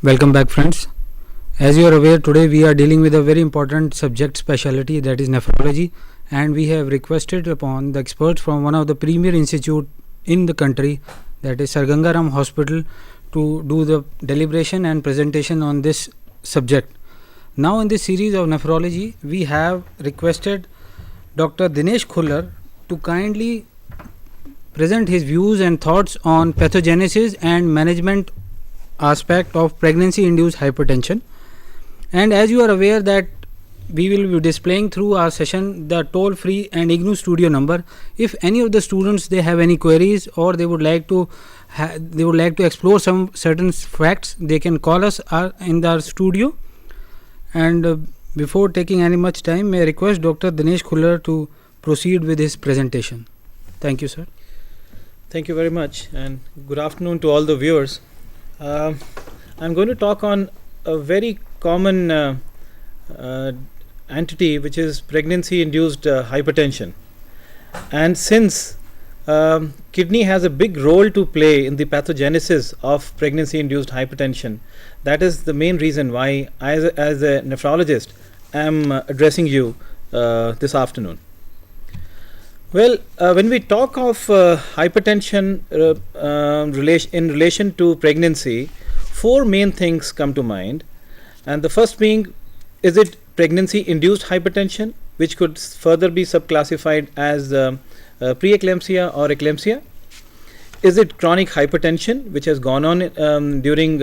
Welcome back, friends. As you are aware, today we are dealing with a very important subject specialty, that is nephrology, and we have requested upon the experts from one of the premier institute in the country, that is Sir Gangaram Hospital, to do the deliberation and presentation on this subject. Now in this series of nephrology, we have requested Dr. Dinesh Khullar to kindly present his views and thoughts on pathogenesis and management aspect of pregnancy induced hypertension. And as you are aware that we will be displaying through our session the toll free and IGNU studio number. If any of the students they have any queries or they would like to explore some certain facts, they can call us in our studio. And before taking any much time, may I request Dr. Dinesh Khullar to proceed with his presentation. Thank you, sir. Thank you very much, and good afternoon to all the viewers. I'm going to talk on a very common entity, which is pregnancy induced hypertension. And since kidney has a big role to play in the pathogenesis of pregnancy induced hypertension, that is the main reason why I as a nephrologist am addressing you this afternoon. Well, when we talk of hypertension in relation to pregnancy, four main things come to mind. And the first being, is it pregnancy induced hypertension, which could further be subclassified as preeclampsia or eclampsia? Is it chronic hypertension, which has gone on during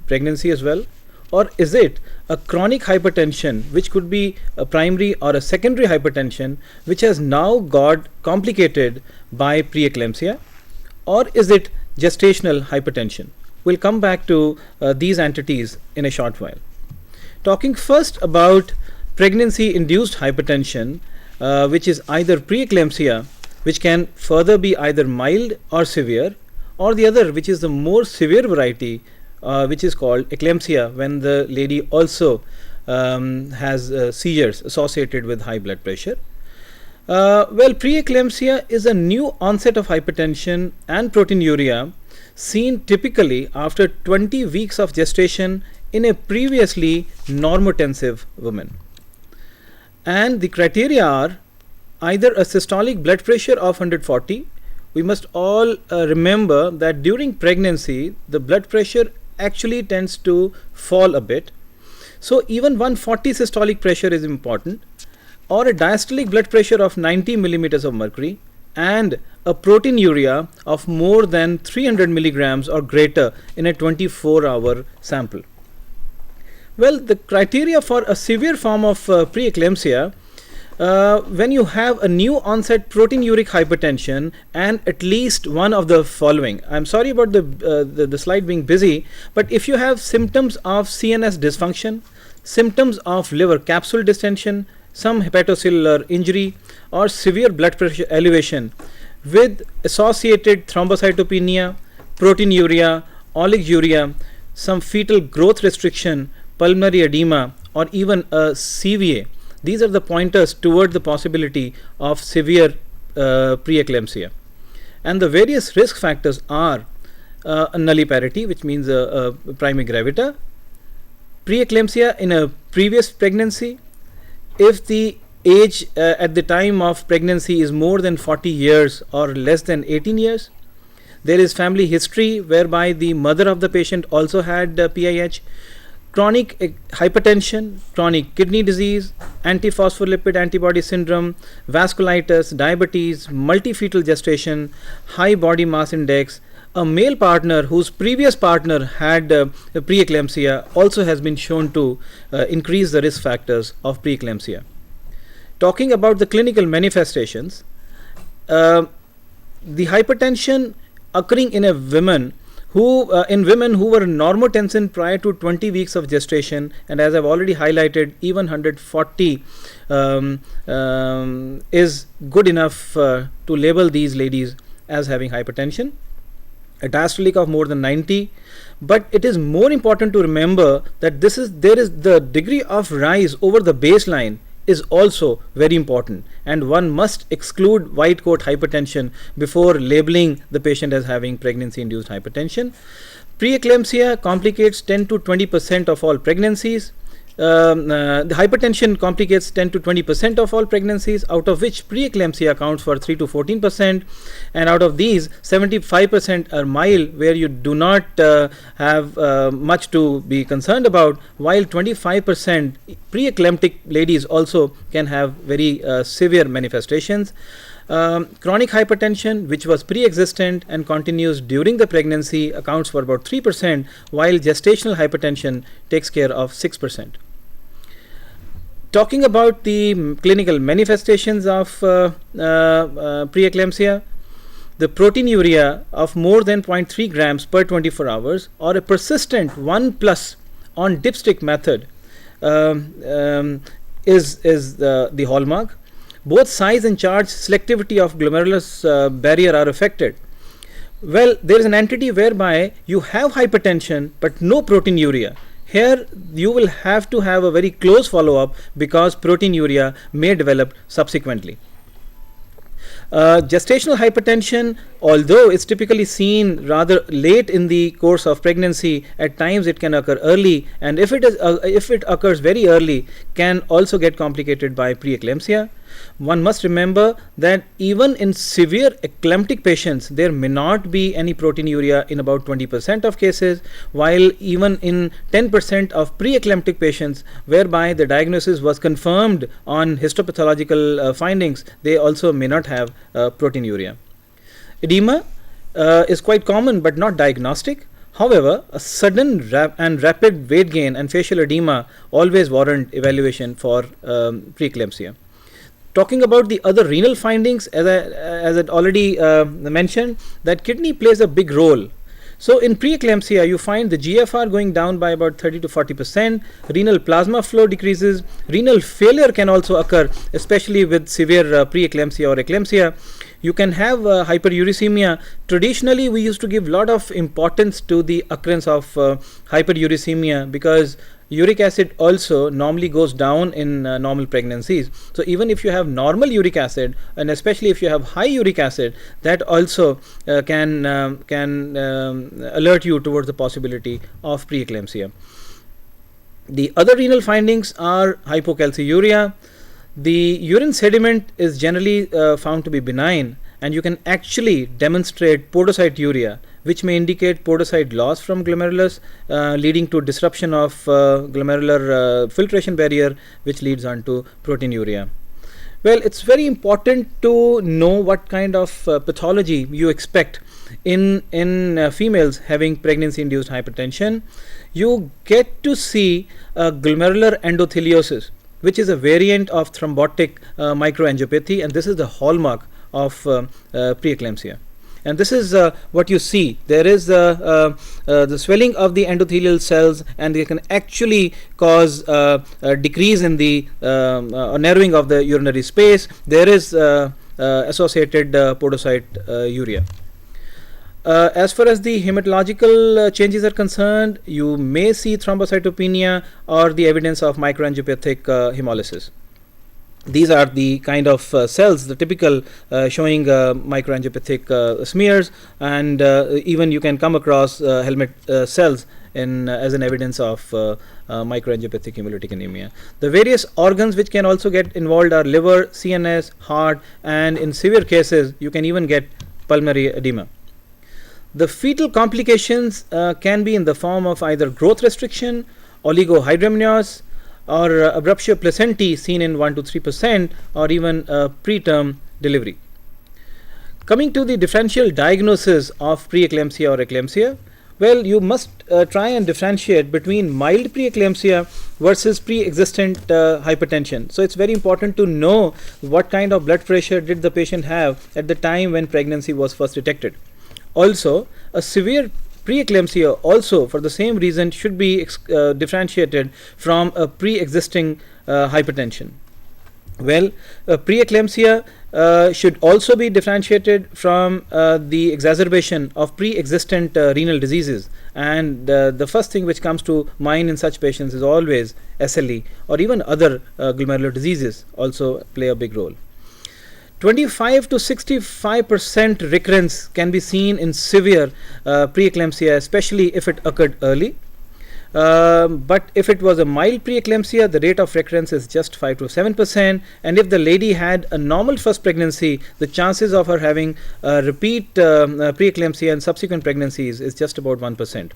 pregnancy as well? Or is it a chronic hypertension, which could be a primary or a secondary hypertension, which has now got complicated by preeclampsia? Or is it gestational hypertension? We'll come back to these entities in a short while. Talking first about pregnancy induced hypertension, which is either preeclampsia, which can further be either mild or severe, or the other, which is the more severe variety, which is called eclampsia, when the lady also has seizures associated with high blood pressure. Well, preeclampsia is a new onset of hypertension and proteinuria seen typically after 20 weeks of gestation in a previously normotensive woman. And the criteria are either a systolic blood pressure of 140. We must all remember that during pregnancy, the blood pressure actually tends to fall a bit. So even 140 systolic pressure is important, or a diastolic blood pressure of 90 millimeters of mercury, and a proteinuria of more than 300 milligrams or greater in a 24-hour sample. Well, the criteria for a severe form of preeclampsia, when you have a new onset proteinuric hypertension and at least one of the following. I'm sorry about the slide being busy, but if you have symptoms of CNS dysfunction, symptoms of liver capsule distension, some hepatocellular injury, or severe blood pressure elevation with associated thrombocytopenia, proteinuria, oliguria, some fetal growth restriction, pulmonary edema, or even a CVA, these are the pointers toward the possibility of severe preeclampsia. And the various risk factors are a nulliparity, which means a primary gravita, preeclampsia in a previous pregnancy, if the age at the time of pregnancy is more than 40 years or less than 18 years, there is family history whereby the mother of the patient also had PIH, chronic hypertension, chronic kidney disease, antiphospholipid antibody syndrome, vasculitis, diabetes, multifetal gestation, high body mass index. A male partner whose previous partner had a preeclampsia also has been shown to increase the risk factors of preeclampsia. Talking about the clinical manifestations, the hypertension occurring in a women who were normotensin prior to 20 weeks of gestation, and as I've already highlighted, even 140 is good enough to label these ladies as having hypertension. A diastolic of more than 90, but it is more important to remember that there is the degree of rise over the baseline is also very important, and one must exclude white coat hypertension before labeling the patient as having pregnancy induced hypertension. Preeclampsia complicates 10 to 20% of all pregnancies. The hypertension complicates 10 to 20% of all pregnancies, out of which preeclampsia accounts for 3 to 14%, and out of these 75% are mild, where you do not have much to be concerned about, while 25% preeclamptic ladies also can have very severe manifestations. Chronic hypertension, which was pre-existent and continues during the pregnancy, accounts for about 3%, while gestational hypertension takes care of 6%. Talking about the clinical manifestations of preeclampsia, the proteinuria of more than 0.3 grams per 24 hours or a persistent 1+ on dipstick method is the hallmark. Both size and charge selectivity of glomerulus barrier are affected. Well, there is an entity whereby you have hypertension but no proteinuria. Here you will have to have a very close follow-up because proteinuria may develop subsequently. Gestational hypertension, although it's typically seen rather late in the course of pregnancy, at times it can occur early, and if it occurs very early, can also get complicated by preeclampsia. One must remember that even in severe eclamptic patients, there may not be any proteinuria in about 20% of cases, while even in 10% of preeclamptic patients, whereby the diagnosis was confirmed on histopathological findings, they also may not have proteinuria. Edema is quite common but not diagnostic. However, a sudden and rapid weight gain and facial edema always warrant evaluation for preeclampsia. Talking about the other renal findings, as I already mentioned, that kidney plays a big role. So in preeclampsia, you find the GFR going down by about 30 to 40%, renal plasma flow decreases, renal failure can also occur, especially with severe preeclampsia or eclampsia. You can have hyperuricemia. Traditionally, we used to give a lot of importance to the occurrence of hyperuricemia because uric acid also normally goes down in normal pregnancies. So even if you have normal uric acid, and especially if you have high uric acid, that also can alert you towards the possibility of preeclampsia. The other renal findings are hypocalciuria. The urine sediment is generally found to be benign, and you can actually demonstrate podocyturia, which may indicate podocyte loss from glomerulus, leading to disruption of glomerular filtration barrier, which leads on to proteinuria. Well, it's very important to know what kind of pathology you expect in females having pregnancy-induced hypertension. You get to see glomerular endotheliosis, which is a variant of thrombotic microangiopathy, and this is the hallmark of preeclampsia. And this is what you see. There is the swelling of the endothelial cells, and they can actually cause a decrease in the narrowing of the urinary space. There is associated podocyturia. As far as the hematological changes are concerned, you may see thrombocytopenia or the evidence of microangiopathic hemolysis. These are the kind of cells, the typical showing microangiopathic smears, and even you can come across helmet cells as an evidence of microangiopathic hemolytic anemia. The various organs which can also get involved are liver, CNS, heart, and in severe cases you can even get pulmonary edema. The fetal complications can be in the form of either growth restriction, oligohydramnios, or abruptio placentae seen in 1 to 3%, or even preterm delivery. Coming to the differential diagnosis of preeclampsia or eclampsia, well, you must try and differentiate between mild preeclampsia versus pre-existent hypertension. So it's very important to know what kind of blood pressure did the patient have at the time when pregnancy was first detected. Also, a severe preeclampsia also, for the same reason, should be differentiated from a pre-existing hypertension. Well, preeclampsia should also be differentiated from the exacerbation of pre-existent renal diseases, and the first thing which comes to mind in such patients is always SLE, or even other glomerular diseases also play a big role. 25 to 65% recurrence can be seen in severe preeclampsia, especially if it occurred early. But if it was a mild preeclampsia, the rate of recurrence is just 5 to 7%. And if the lady had a normal first pregnancy, the chances of her having repeat preeclampsia and subsequent pregnancies is just about 1%.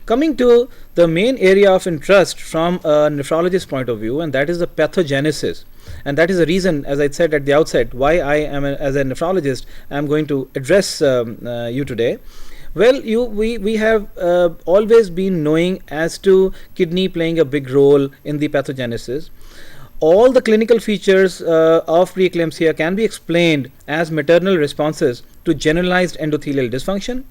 Coming to the main area of interest from a nephrologist point of view, and that is the pathogenesis. And that is the reason, as I said at the outset, why I am as a nephrologist I am going to address you today. Well, we have always been knowing as to kidney playing a big role in the pathogenesis. All the clinical features of preeclampsia can be explained as maternal responses to generalized endothelial dysfunction.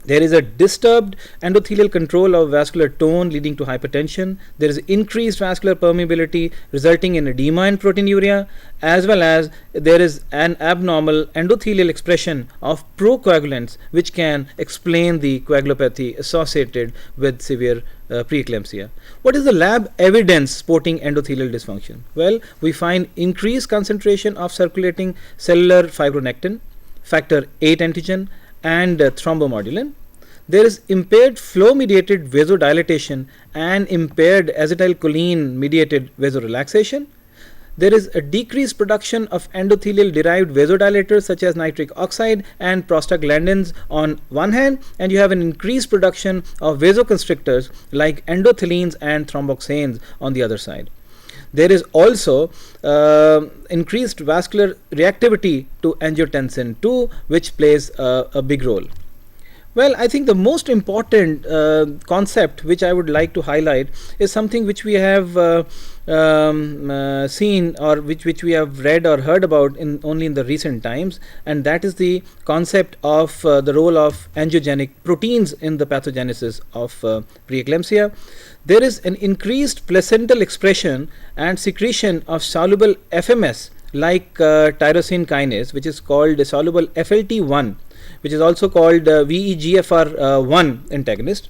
There is a disturbed endothelial control of vascular tone leading to hypertension. There is increased vascular permeability resulting in edema and proteinuria, as well as there is an abnormal endothelial expression of procoagulants which can explain the coagulopathy associated with severe preeclampsia. What is the lab evidence supporting endothelial dysfunction? Well, we find increased concentration of circulating cellular fibronectin, factor VIII antigen, and thrombomodulin. There is impaired flow mediated vasodilatation and impaired acetylcholine mediated vasorelaxation. There is a decreased production of endothelial derived vasodilators such as nitric oxide and prostaglandins on one hand, and you have an increased production of vasoconstrictors like endothelins and thromboxanes on the other side. There is also increased vascular reactivity to angiotensin II, which plays a big role. Well, I think the most important concept which I would like to highlight is something which we have seen, or which we have read or heard about only in the recent times, and that is the concept of the role of angiogenic proteins in the pathogenesis of preeclampsia. There is an increased placental expression and secretion of soluble FMS like tyrosine kinase, which is called soluble FLT1, which is also called VEGFR1 antagonist.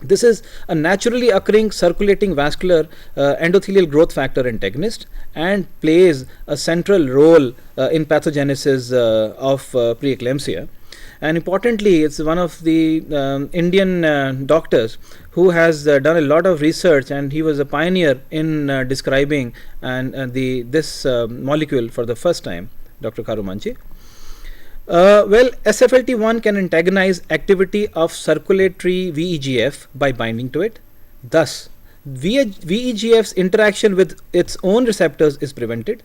This is a naturally occurring circulating vascular endothelial growth factor antagonist and plays a central role in pathogenesis of preeclampsia. And importantly, it's one of the Indian doctors who has done a lot of research, and he was a pioneer in describing this molecule for the first time, Dr. Karumanchi. Well, SFLT1 can antagonize activity of circulatory VEGF by binding to it. Thus, VEGF's interaction with its own receptors is prevented.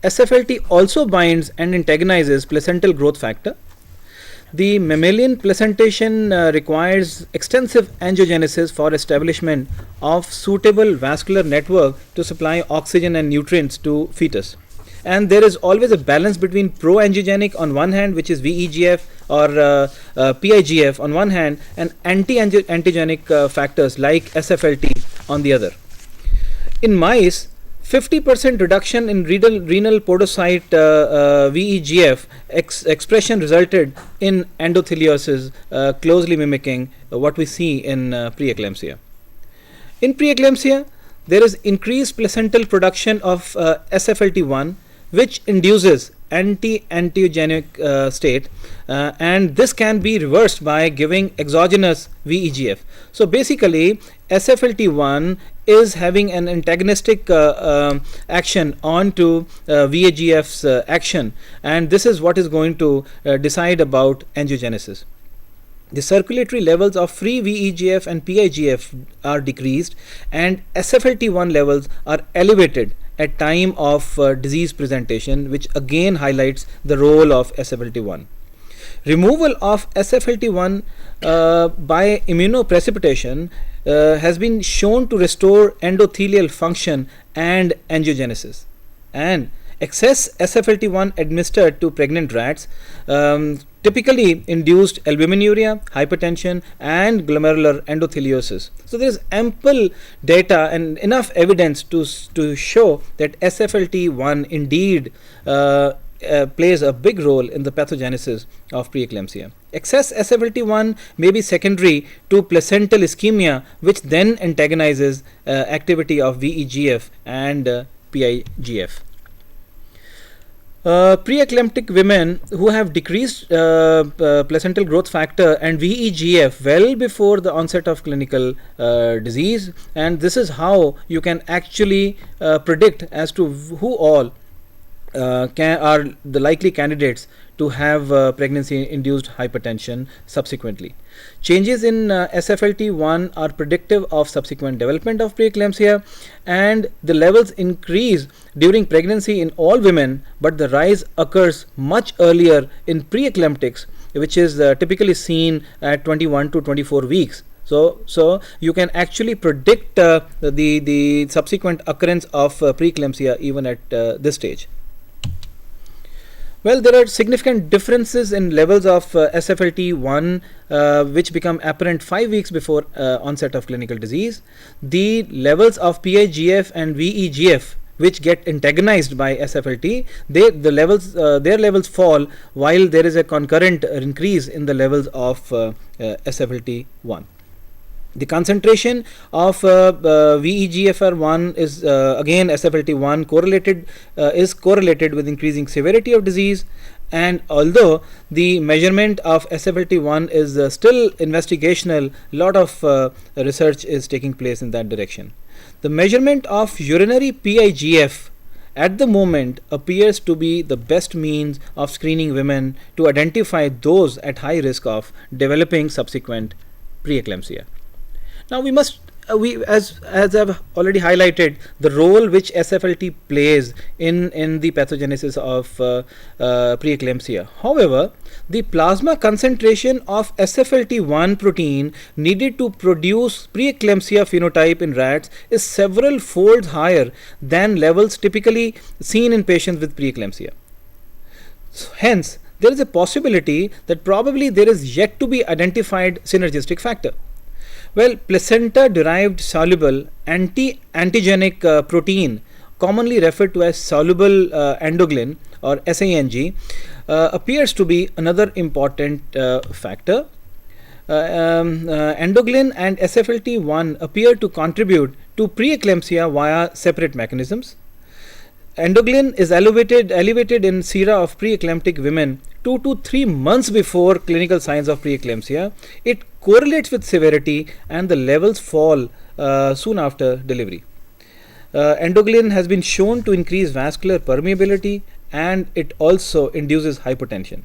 SFLT also binds and antagonizes placental growth factor. The mammalian placentation requires extensive angiogenesis for establishment of suitable vascular network to supply oxygen and nutrients to fetus. And there is always a balance between pro-angiogenic on one hand, which is VEGF or PIGF on one hand, and anti-angiogenic factors like SFLT on the other. In mice, 50% reduction in renal podocyte VEGF expression resulted in endotheliosis, closely mimicking what we see in preeclampsia. In preeclampsia, there is increased placental production of SFLT1, which induces anti-angiogenic state, and this can be reversed by giving exogenous VEGF. So basically, SFLT1 is having an antagonistic action onto VEGF's action, and this is what is going to decide about angiogenesis. The circulatory levels of free VEGF and PIGF are decreased, and SFLT1 levels are elevated at time of disease presentation, which again highlights the role of SFLT1. Removal of SFLT1 by immunoprecipitation has been shown to restore endothelial function and angiogenesis. And excess SFLT1 administered to pregnant rats typically induced albuminuria, hypertension, and glomerular endotheliosis. So there is ample data and enough evidence to show that SFLT1 indeed plays a big role in the pathogenesis of preeclampsia. Excess SFLT1 may be secondary to placental ischemia, which then antagonizes activity of VEGF and PIGF. Preeclamptic women who have decreased placental growth factor and VEGF well before the onset of clinical disease, and this is how you can actually predict as to who all are the likely candidates to have pregnancy-induced hypertension subsequently. Changes in SFLT1 are predictive of subsequent development of preeclampsia, and the levels increase during pregnancy in all women, but the rise occurs much earlier in preeclamptics, which is typically seen at 21 to 24 weeks. So you can actually predict the subsequent occurrence of preeclampsia even at this stage. Well, there are significant differences in levels of SFLT1 which become apparent 5 weeks before onset of clinical disease. The levels of PIGF and VEGF which get antagonized by SFLT, their levels fall while there is a concurrent increase in the levels of SFLT1. The concentration of VEGFR1 is again SFLT1 is correlated with increasing severity of disease, and although the measurement of SFLT1 is still investigational, a lot of research is taking place in that direction. The measurement of urinary PIGF at the moment appears to be the best means of screening women to identify those at high risk of developing subsequent preeclampsia. Now as I've already highlighted, the role which SFLT plays in the pathogenesis of preeclampsia. However, the plasma concentration of SFLT1 protein needed to produce preeclampsia phenotype in rats is several folds higher than levels typically seen in patients with preeclampsia. Hence, there is a possibility that probably there is yet to be identified synergistic factor. Well, placenta-derived soluble antigenic protein, commonly referred to as soluble endoglin or SANG, appears to be another important factor. Endoglin and SFLT1 appear to contribute to preeclampsia via separate mechanisms. Endoglin is elevated in sera of preeclamptic women 2 to 3 months before clinical signs of preeclampsia. It correlates with severity and the levels fall soon after delivery. Endoglin has been shown to increase vascular permeability, and it also induces hypertension.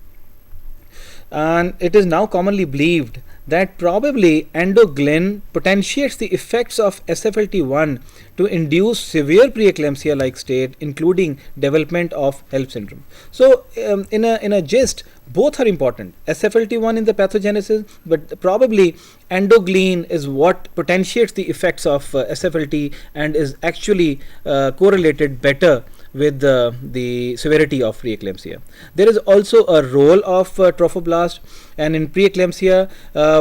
And it is now commonly believed that probably endoglin potentiates the effects of SFLT1 to induce severe preeclampsia like state, including development of HELLP syndrome. So in a gist, both are important, SFLT1 in the pathogenesis, but probably endoglin is what potentiates the effects of SFLT and is actually correlated better with the severity of preeclampsia. There is also a role of trophoblast, and in preeclampsia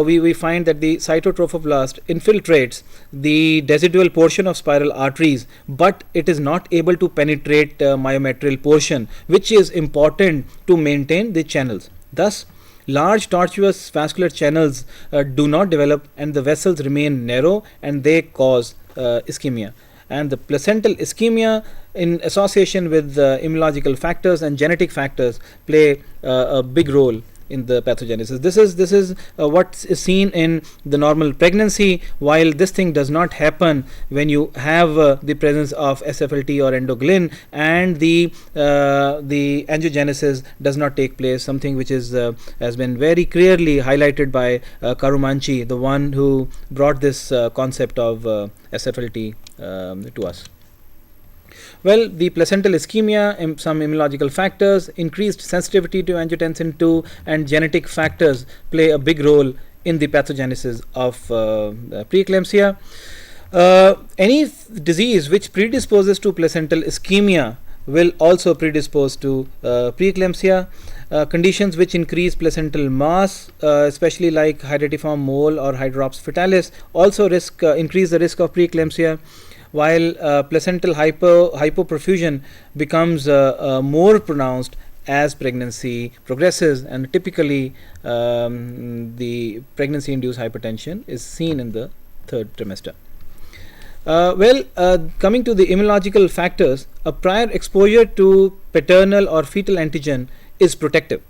we find that the cytotrophoblast infiltrates the decidual portion of spiral arteries, but it is not able to penetrate myometrial portion, which is important to maintain the channels. Thus, large tortuous vascular channels do not develop, and the vessels remain narrow, and they cause ischemia. And the placental ischemia, in association with immunological factors and genetic factors, play a big role in the pathogenesis. This is what is seen in the normal pregnancy, while this thing does not happen when you have the presence of SFLT or endoglin, and the angiogenesis does not take place, something which is has been very clearly highlighted by Karumanchi, the one who brought this concept of SFLT to us. Well, the placental ischemia, some immunological factors, increased sensitivity to angiotensin II, and genetic factors play a big role in the pathogenesis of preeclampsia. Any disease which predisposes to placental ischemia will also predispose to preeclampsia. Conditions which increase placental mass, especially like hydatiform mole or hydrops fetalis, also increase the risk of preeclampsia, while placental hypoperfusion becomes more pronounced as pregnancy progresses, and typically the pregnancy-induced hypertension is seen in the third trimester. Coming to the immunological factors, a prior exposure to paternal or fetal antigen is protective.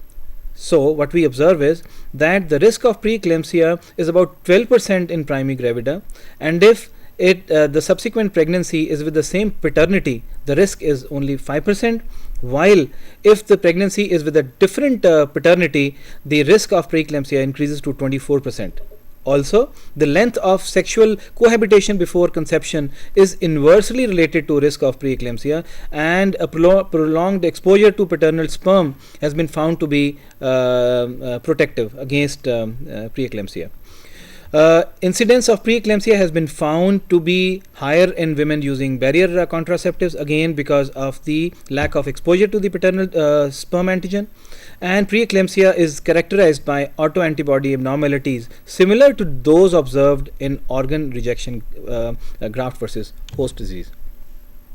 So what we observe is that the risk of preeclampsia is about 12% in primary gravida, and if the subsequent pregnancy is with the same paternity, the risk is only 5%, while if the pregnancy is with a different paternity, the risk of preeclampsia increases to 24%. Also, the length of sexual cohabitation before conception is inversely related to risk of preeclampsia, and a prolonged exposure to paternal sperm has been found to be protective against preeclampsia. Incidence of preeclampsia has been found to be higher in women using barrier contraceptives, again because of the lack of exposure to the paternal sperm antigen. And preeclampsia is characterized by autoantibody abnormalities similar to those observed in organ rejection graft versus host disease.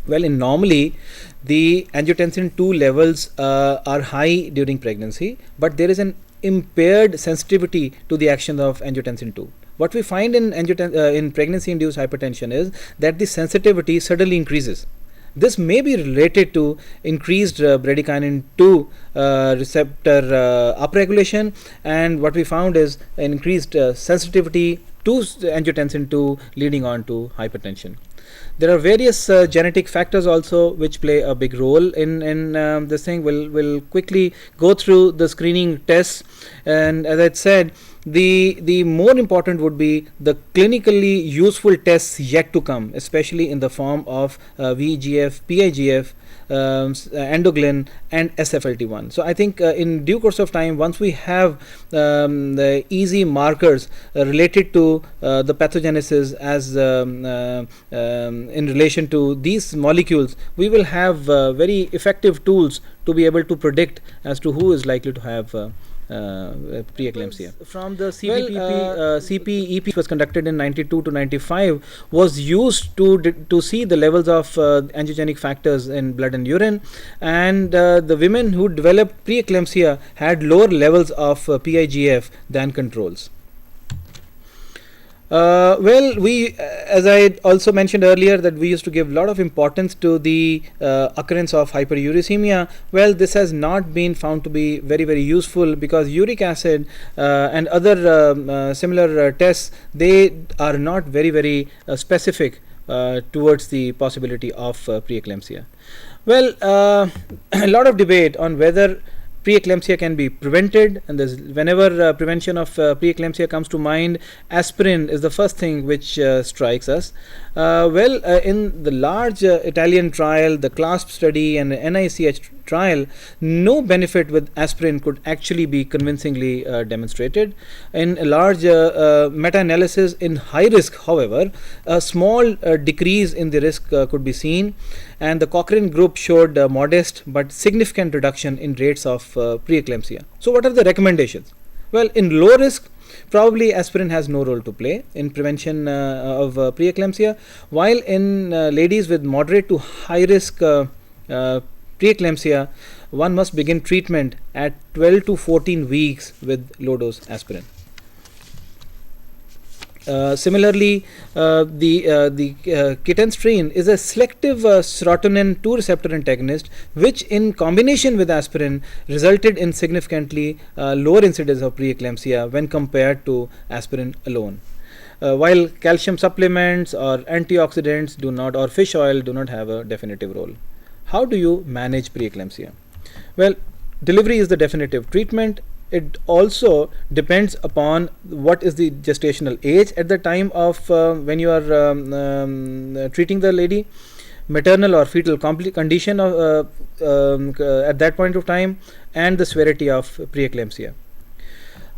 Well, in normally the angiotensin 2 levels are high during pregnancy, but there is an impaired sensitivity to the action of angiotensin 2. What we find in pregnancy-induced hypertension is that the sensitivity suddenly increases. This may be related to increased bradykinin 2 receptor upregulation, and what we found is an increased sensitivity to angiotensin 2 leading on to hypertension. There are various genetic factors also which play a big role in this thing. We'll quickly go through the screening tests, and as I said, the more important would be the clinically useful tests yet to come, especially in the form of VEGF, PIGF, endoglin and SFLT1. So I think in due course of time, once we have the easy markers related to the pathogenesis as in relation to these molecules, we will have very effective tools to be able to predict as to who is likely to have preeclampsia. From the CPEP was conducted in 92 to 95 was used to see the levels of angiogenic factors in blood and urine, and the women who developed preeclampsia had lower levels of PIGF than controls. Well, we, as I also mentioned earlier, that we used to give a lot of importance to the occurrence of hyperuricemia. Well, this has not been found to be very, very useful, because uric acid and other similar tests, they are not very, very specific towards the possibility of preeclampsia. Well, a lot of debate on whether preeclampsia can be prevented, and whenever prevention of preeclampsia comes to mind, aspirin is the first thing which strikes us. In the large Italian trial, the CLASP study and the NICH trial, no benefit with aspirin could actually be convincingly demonstrated. In a large meta-analysis in high risk, however, a small decrease in the risk could be seen, and the Cochrane group showed modest but significant reduction in rates of preeclampsia. So what are the recommendations? Well, in low risk, probably aspirin has no role to play in prevention of preeclampsia, while in ladies with moderate to high risk preeclampsia, one must begin treatment at 12 to 14 weeks with low dose aspirin. Similarly, the ketenstrine is a selective serotonin 2 receptor antagonist, which in combination with aspirin resulted in significantly lower incidence of preeclampsia when compared to aspirin alone. While calcium supplements or antioxidants do not, or fish oil do not have a definitive role. How do you manage preeclampsia? Well, delivery is the definitive treatment. It also depends upon what is the gestational age at the time of when you are treating the lady, maternal or fetal condition of, at that point of time, and the severity of preeclampsia.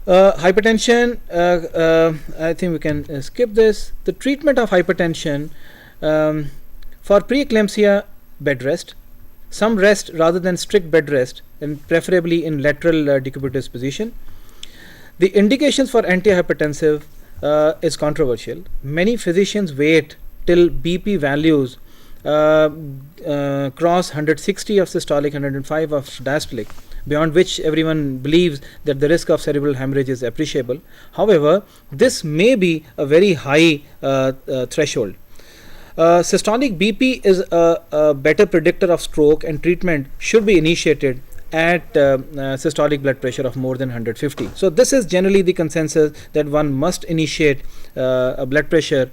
Hypertension, I think we can skip this. The treatment of hypertension, for preeclampsia, bed rest. Some rest rather than strict bed rest, and preferably in lateral decubitus position. The indications for antihypertensive is controversial. Many physicians wait till BP values cross 160 of systolic, 105 of diastolic, beyond which everyone believes that the risk of cerebral hemorrhage is appreciable. However, this may be a very high threshold. Systolic BP is a better predictor of stroke, and treatment should be initiated at systolic blood pressure of more than 150. So this is generally the consensus, that one must initiate a blood pressure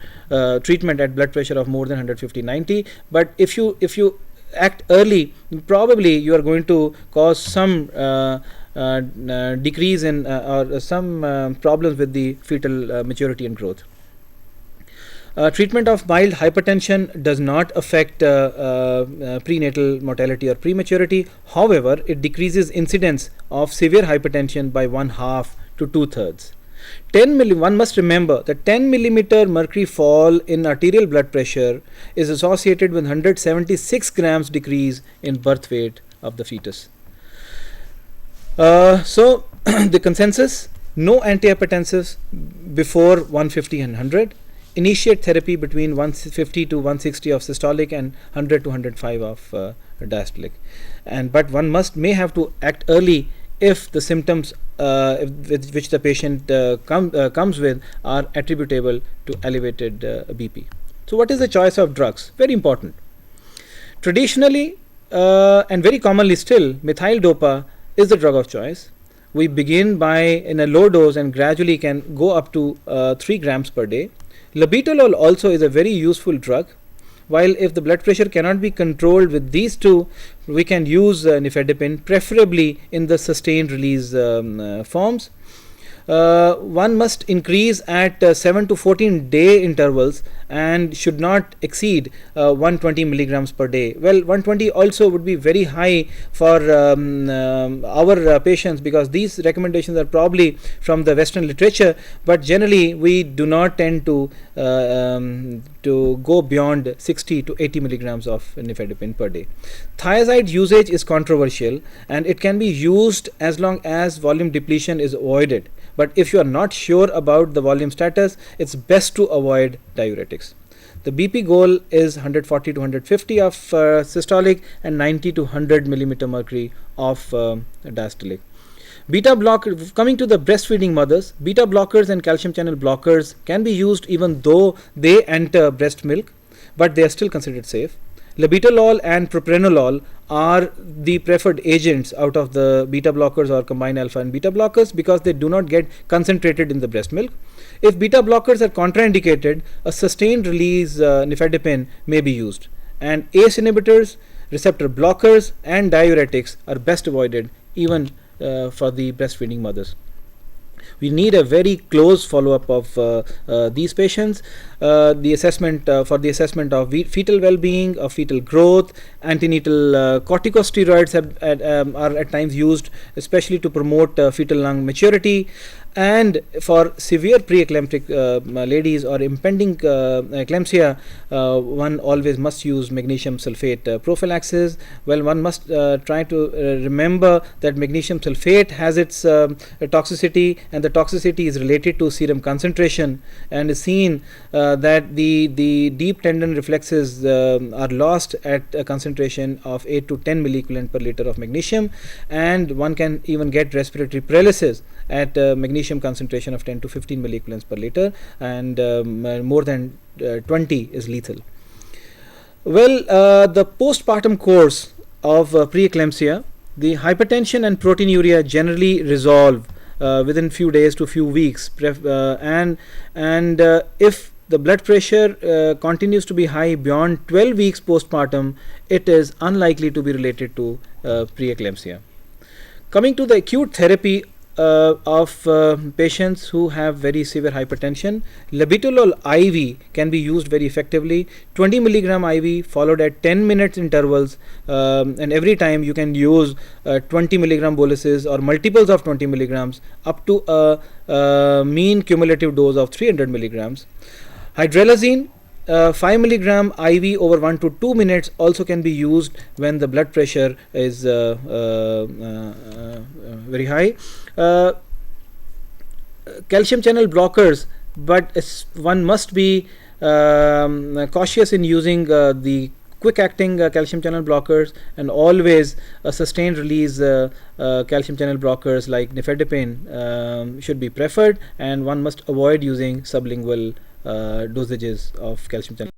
treatment at blood pressure of more than 150/90. But if you act early, probably you are going to cause some decrease in or some problems with the fetal maturity and growth. Treatment of mild hypertension does not affect prenatal mortality or prematurity. However, it decreases incidence of severe hypertension by 1/2 to 2/3. One must remember that 10 millimeter mercury fall in arterial blood pressure is associated with 176 grams decrease in birth weight of the fetus. So the consensus: no antihypertensives before 150 and 100. Initiate therapy between 150 to 160 of systolic and 100 to 105 of diastolic. But one may have to act early if the symptoms with which the patient comes with are attributable to elevated BP. So what is the choice of drugs? Very important. Traditionally and very commonly still, methyl dopa is the drug of choice. We begin in a low dose and gradually can go up to 3 grams per day. Labetalol also is a very useful drug. While if the blood pressure cannot be controlled with these two, we can use nifedipine, preferably in the sustained release forms. One must increase at 7 to 14 day intervals and should not exceed 120 milligrams per day. Well, 120 also would be very high for our patients, because these recommendations are probably from the Western literature, but generally we do not tend to go beyond 60 to 80 milligrams of nifedipine per day. Thiazide usage is controversial, and it can be used as long as volume depletion is avoided. But if you are not sure about the volume status, it's best to avoid diuretics. The BP goal is 140 to 150 of systolic and 90 to 100 millimeter mercury of diastolic. Beta blocker, coming to the breastfeeding mothers, beta blockers and calcium channel blockers can be used even though they enter breast milk, but they are still considered safe. Labetalol and propranolol are the preferred agents out of the beta blockers or combined alpha and beta blockers, because they do not get concentrated in the breast milk. If beta blockers are contraindicated, a sustained release nifedipine may be used, and ACE inhibitors, receptor blockers and diuretics are best avoided even for the breastfeeding mothers. We need a very close follow-up of these patients. The assessment for the assessment of fetal well-being, of fetal growth, antenatal corticosteroids are at times used, especially to promote fetal lung maturity. And for severe preeclamptic ladies or impending eclampsia, one always must use magnesium sulfate prophylaxis. Well, one must try to remember that magnesium sulfate has its toxicity, and the toxicity is related to serum concentration, and is seen that the deep tendon reflexes are lost at a concentration of 8 to 10 milliequivalent per liter of magnesium, and one can even get respiratory paralysis at magnesium concentration of 10 to 15 milliequivalents per liter, and more than 20 is lethal. Well, the postpartum course of preeclampsia, the hypertension and proteinuria generally resolve within few days to few weeks, and if the blood pressure continues to be high beyond 12 weeks postpartum, it is unlikely to be related to preeclampsia. Coming to the acute therapy of patients who have very severe hypertension, labetalol IV can be used very effectively. 20 milligram IV followed at 10 minutes intervals, and every time you can use 20 milligram boluses or multiples of 20 milligrams up to a mean cumulative dose of 300 milligrams. Hydralazine 5 milligram IV over 1 to 2 minutes also can be used when the blood pressure is very high. Calcium channel blockers, but one must be cautious in using the quick acting calcium channel blockers, and always sustained release calcium channel blockers like nifedipine should be preferred, and one must avoid using sublingual dosages of calcium channel.